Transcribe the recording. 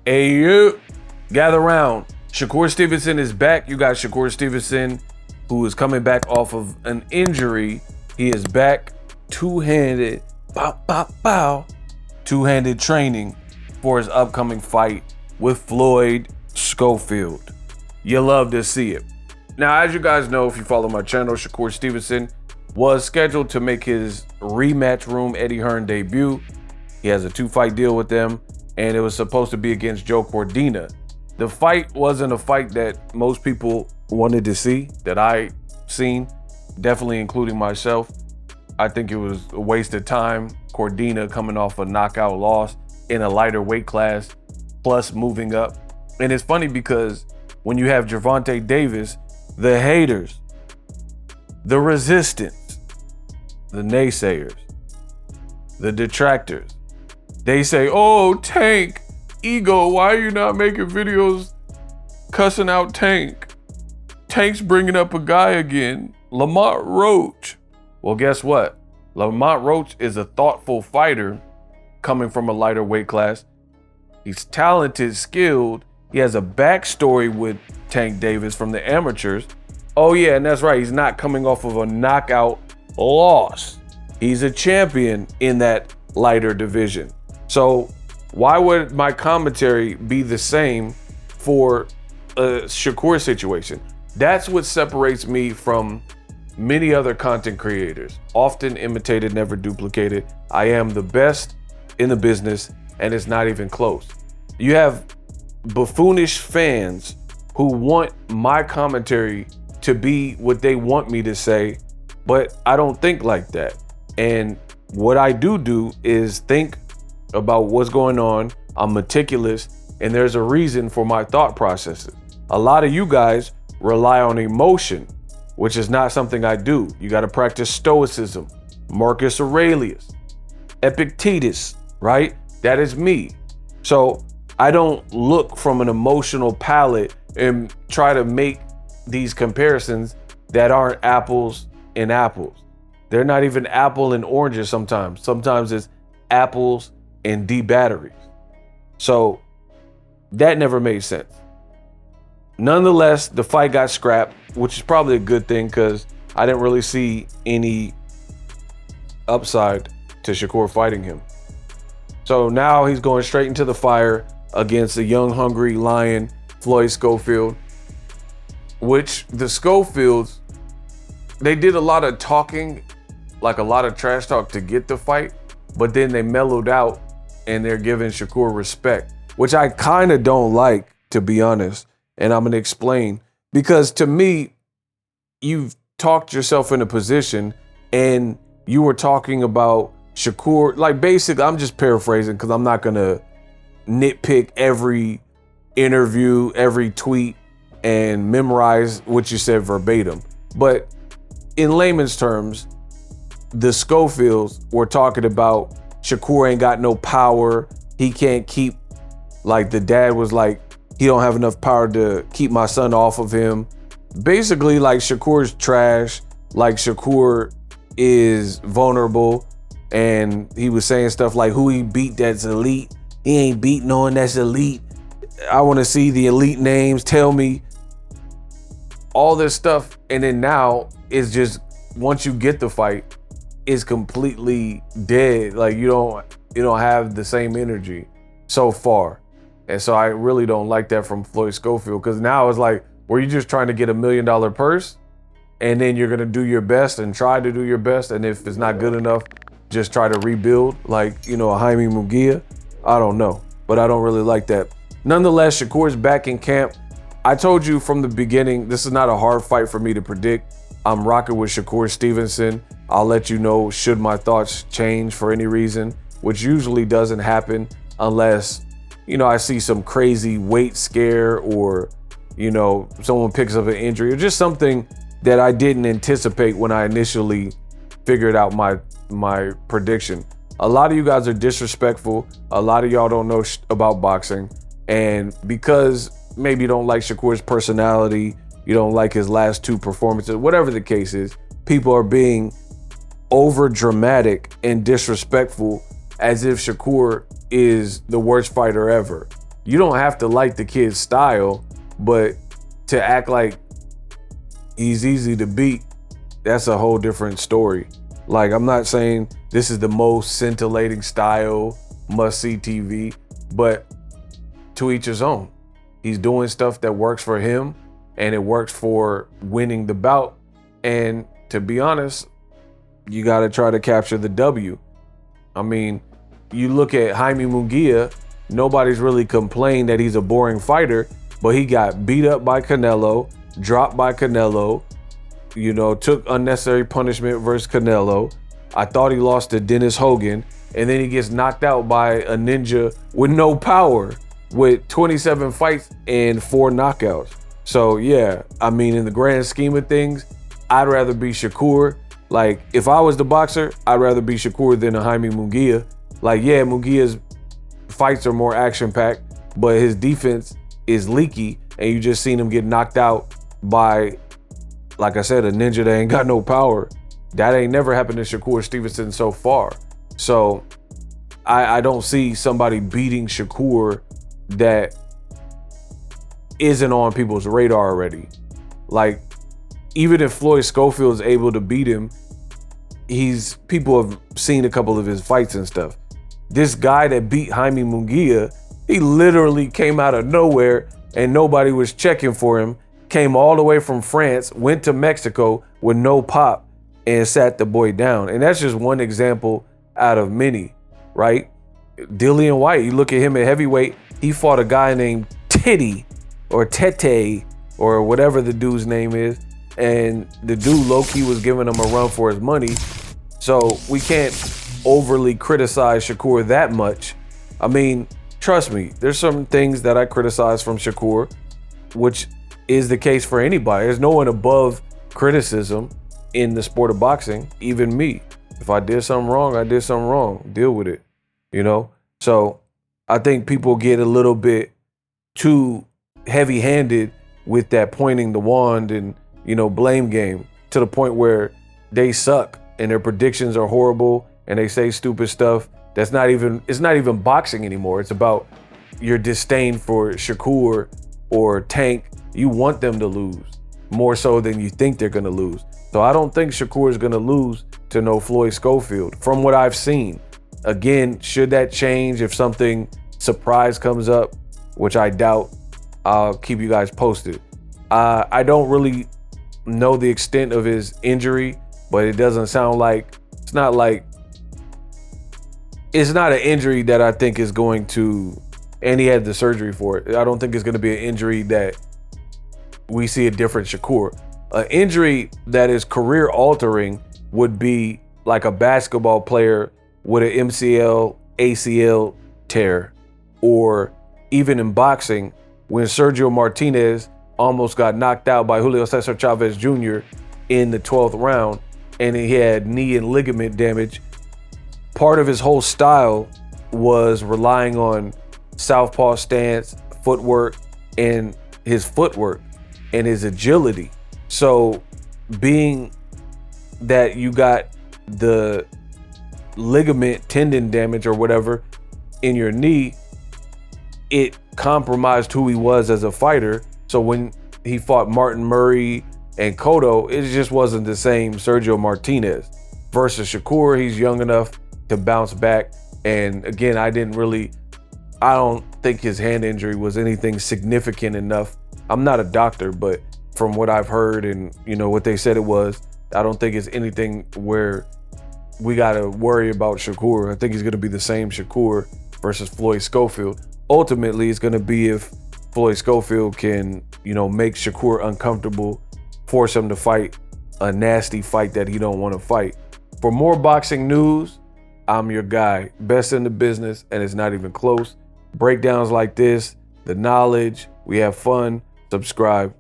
Hey, you, gather round. Shakur Stevenson is back. You got Shakur Stevenson, who is coming back off of an injury. He is back two-handed, bow, bow, bow, two-handed training for his upcoming fight with Floyd Schofield. You love to see it. Now, as you guys know, if you follow my channel, Shakur Stevenson was scheduled to make his rematch room Eddie Hearn debut. He has a 2-fight deal with them, and it was supposed to be against Joe Cordina. The fight wasn't a fight that most people wanted to see, that I seen, definitely including myself. I think it was a waste of time. Cordina coming off a knockout loss in a lighter weight class, plus moving up. And it's funny because when you have Gervonta Davis, the haters, the resistance, the naysayers, the detractors, they say, oh, Tank, ego, why are you not making videos cussing out Tank? Tank's bringing up a guy again, Lamont Roach. Well, guess what? Lamont Roach is a thoughtful fighter coming from a lighter weight class. He's talented, skilled. He has a backstory with Tank Davis from the amateurs. Oh yeah, and that's right. He's not coming off of a knockout loss. He's a champion in that lighter division. So why would my commentary be the same for a Shakur situation? That's what separates me from many other content creators. Often imitated, never duplicated. I am the best in the business, and it's not even close. You have buffoonish fans who want my commentary to be what they want me to say, but I don't think like that. And what I do is think about what's going on. I'm meticulous, and there's a reason for my thought processes. A lot of you guys rely on emotion, which is not something I do. You got to practice stoicism. Marcus Aurelius, Epictetus, right? That is me. So I don't look from an emotional palette and try to make these comparisons that aren't apples and apples. They're not even apple and oranges sometimes. Sometimes it's apples and D batteries. So that never made sense. Nonetheless, the fight got scrapped, which is probably a good thing because I didn't really see any upside to Shakur fighting him. So now he's going straight into the fire against a young, hungry lion, Floyd Schofield, which the Schofields, they did a lot of talking, like a lot of trash talk to get the fight, but then they mellowed out and they're giving Shakur respect, which I kind of don't like, to be honest. And I'm going to explain, because to me, you've talked yourself in a position and you were talking about Shakur, like basically, I'm just paraphrasing because I'm not going to nitpick every interview, every tweet, and memorize what you said verbatim. But in layman's terms, the Schofields were talking about Shakur ain't got no power. He can't keep, like the dad was like, he don't have enough power to keep my son off of him. Basically, like Shakur's trash, like Shakur is vulnerable. And he was saying stuff like who he beat that's elite. He ain't beat no one that's elite. I want to see the elite names. Tell me all this stuff. And then now it's just, once you get the fight, it's completely dead. Like you don't have the same energy so far. And so I really don't like that from Floyd Schofield, because now it's like, were you just trying to get $1 million purse and then you're going to do your best and try to do your best. And if it's not good enough, just try to rebuild like, a Jaime Munguia. I don't know, but I don't really like that. Nonetheless, Shakur's back in camp. I told you from the beginning, this is not a hard fight for me to predict. I'm rocking with Shakur Stevenson. I'll let you know should my thoughts change for any reason, which usually doesn't happen unless, I see some crazy weight scare or, someone picks up an injury or just something that I didn't anticipate when I initially figured out my prediction. A lot of you guys are disrespectful. A lot of y'all don't know about boxing. And because maybe you don't like Shakur's personality, you don't like his last 2 performances, whatever the case is, people are being over dramatic and disrespectful as if Shakur is the worst fighter ever. You don't have to like the kid's style, but to act like he's easy to beat, that's a whole different story. Like, I'm not saying this is the most scintillating style, must-see TV, but to each his own. He's doing stuff that works for him, and it works for winning the bout. And to be honest, you got to try to capture the W. I mean, you look at Jaime Munguia, nobody's really complained that he's a boring fighter, but he got beat up by Canelo, dropped by Canelo, took unnecessary punishment versus Canelo. I thought he lost to Dennis Hogan, and then he gets knocked out by a ninja with no power, with 27 fights and 4 knockouts. So yeah, I mean, in the grand scheme of things, I'd rather be Shakur. Like, if I was the boxer, I'd rather be Shakur than a Jaime Munguia. Like, yeah, Munguia's fights are more action-packed, but his defense is leaky, and you just seen him get knocked out by, like I said, a ninja that ain't got no power. That ain't never happened to Shakur Stevenson so far. So I don't see somebody beating Shakur that isn't on people's radar already. Like, even if Floyd Schofield is able to beat him, people have seen a couple of his fights and stuff. This guy that beat Jaime Munguia, he literally came out of nowhere and nobody was checking for him, came all the way from France, went to Mexico with no pop and sat the boy down. And that's just one example out of many, right? Dillian White, you look at him at heavyweight, he fought a guy named Titty or Tete or whatever the dude's name is. And the dude low-key was giving him a run for his money. So we can't overly criticize Shakur that much. I mean, trust me, there's some things that I criticize from Shakur, which is the case for anybody. There's no one above criticism in the sport of boxing, even me. If I did something wrong, I did something wrong. Deal with it, So I think people get a little bit too heavy-handed with that pointing the wand and, blame game, to the point where they suck and their predictions are horrible and they say stupid stuff. It's not even boxing anymore. It's about your disdain for Shakur or Tank. You want them to lose more so than you think they're going to lose. So I don't think Shakur is going to lose to no Floyd Schofield from what I've seen. Again, should that change if something surprise comes up, which I doubt, I'll keep you guys posted. I don't really know the extent of his injury, but it doesn't sound like, it's not an injury that I think is going to, and he had the surgery for it. I don't think it's going to be an injury that we see a different Shakur. An injury that is career altering would be like a basketball player with an MCL, ACL tear, or even in boxing when Sergio Martinez almost got knocked out by Julio Cesar Chavez Jr. in the 12th round, and he had knee and ligament damage. Part of his whole style was relying on southpaw stance, footwork, and his agility. So being that you got the ligament tendon damage or whatever in your knee, it compromised who he was as a fighter. So when he fought Martin Murray and Cotto, it just wasn't the same Sergio Martinez. Versus Shakur, he's young enough to bounce back. And again, I don't think his hand injury was anything significant enough. I'm not a doctor, but from what I've heard and what they said it was, I don't think it's anything where we got to worry about Shakur. I think he's going to be the same Shakur versus Floyd Schofield. Ultimately, it's going to be if Floyd Schofield can, make Shakur uncomfortable, force him to fight a nasty fight that he don't want to fight. For more boxing news, I'm your guy, best in the business, and it's not even close. Breakdowns like this, the knowledge, we have fun. Subscribe.